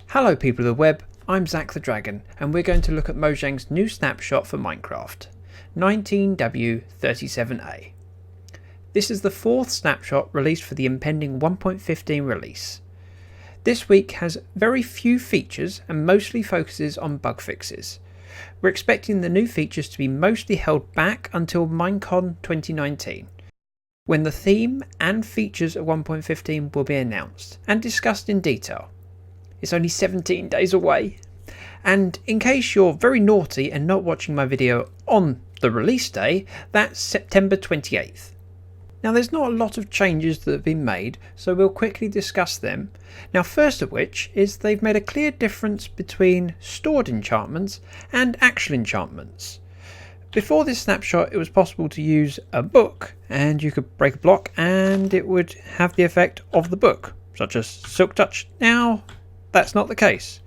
Hello people of the web, I'm ZactheDragon and we're going to look at Mojang's new snapshot for Minecraft, 19W37A. This is the fourth snapshot released for the impending 1.15 release. This week has very few features and mostly focuses on bug fixes. We're expecting the new features to be mostly held back until Minecon 2019, when the theme and features of 1.15 will be announced and discussed in detail. It's only 17 days away, and in case you're very naughty and not watching my video on the release day, that's September 28th. Now there's not a lot of changes that have been made, so we'll quickly discuss them. Now first of which is they've made a clear difference between stored enchantments and actual enchantments. Before this snapshot it was possible to use a book and you could break a block and it would have the effect of the book, such as Silk Touch. Now that's not the case,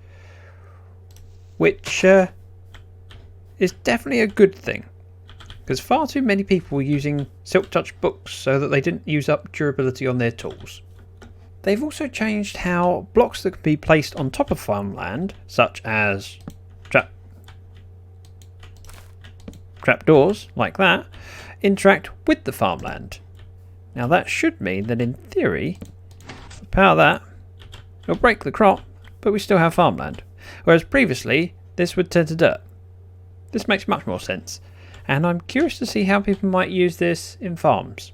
which is definitely a good thing, because far too many people were using Silk Touch books so that they didn't use up durability on their tools. They've also changed how blocks that can be placed on top of farmland, such as trapdoors like that, interact with the farmland. Now that should mean that in theory, if we power that, it'll break the crop, but we still have farmland, whereas previously this would turn to dirt. This makes much more sense, and I'm curious to see how people might use this in farms.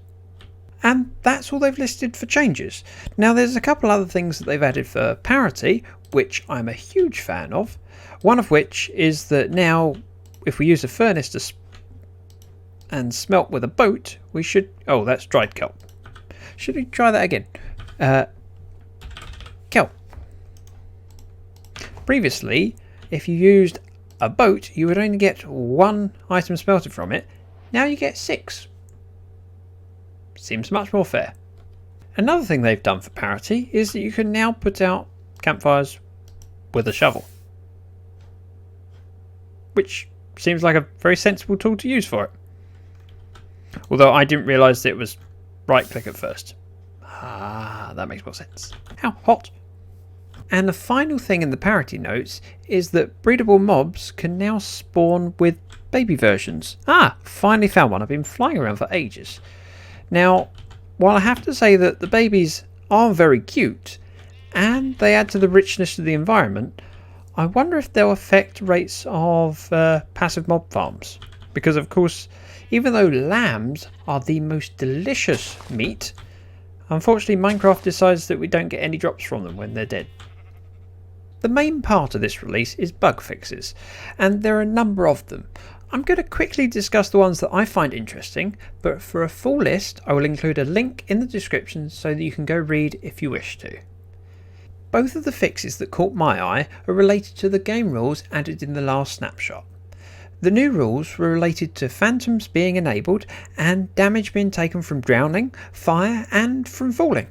And that's all they've listed for changes. Now there's a couple other things that they've added for parity, which I'm a huge fan of. One of which is that now if we use a furnace to and smelt with a boat, we should... oh, that's dried kelp. Should we try that again? Kelp. Previously, if you used a boat, you would only get one item smelted from it. Now you get 6. Seems much more fair. Another thing they've done for parity is that you can now put out campfires with a shovel, which seems like a very sensible tool to use for it. Although I didn't realise that it was right click at first. Ah, that makes more sense. How hot! And the final thing in the parity notes is that breedable mobs can now spawn with baby versions. Ah, finally found one. I've been flying around for ages. Now, while I have to say that the babies are very cute and they add to the richness of the environment, I wonder if they'll affect rates of passive mob farms. Because of course, even though lambs are the most delicious meat, unfortunately Minecraft decides that we don't get any drops from them when they're dead. The main part of this release is bug fixes, and there are a number of them. I'm going to quickly discuss the ones that I find interesting, but for a full list I will include a link in the description so that you can go read if you wish to. Both of the fixes that caught my eye are related to the game rules added in the last snapshot. The new rules were related to phantoms being enabled and damage being taken from drowning, fire and from falling.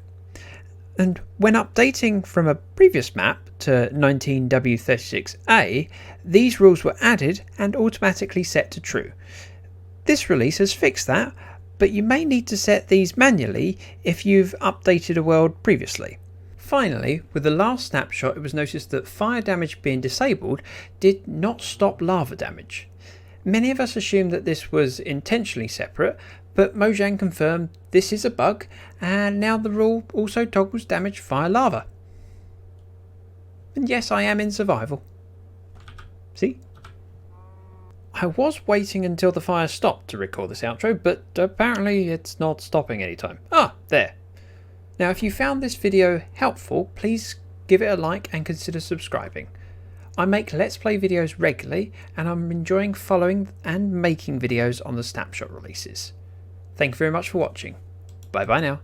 And when updating from a previous map to 19W36A, these rules were added and automatically set to true. This release has fixed that, but you may need to set these manually if you've updated a world previously. Finally, with the last snapshot it was noticed that fire damage being disabled did not stop lava damage. Many of us assumed that this was intentionally separate, but Mojang confirmed this is a bug, and now the rule also toggles damage via lava. And yes, I am in survival. See? I was waiting until the fire stopped to record this outro, but apparently it's not stopping anytime. Ah, there. Now if you found this video helpful, please give it a like and consider subscribing. I make Let's Play videos regularly and I'm enjoying following and making videos on the snapshot releases. Thank you very much for watching. Bye bye now.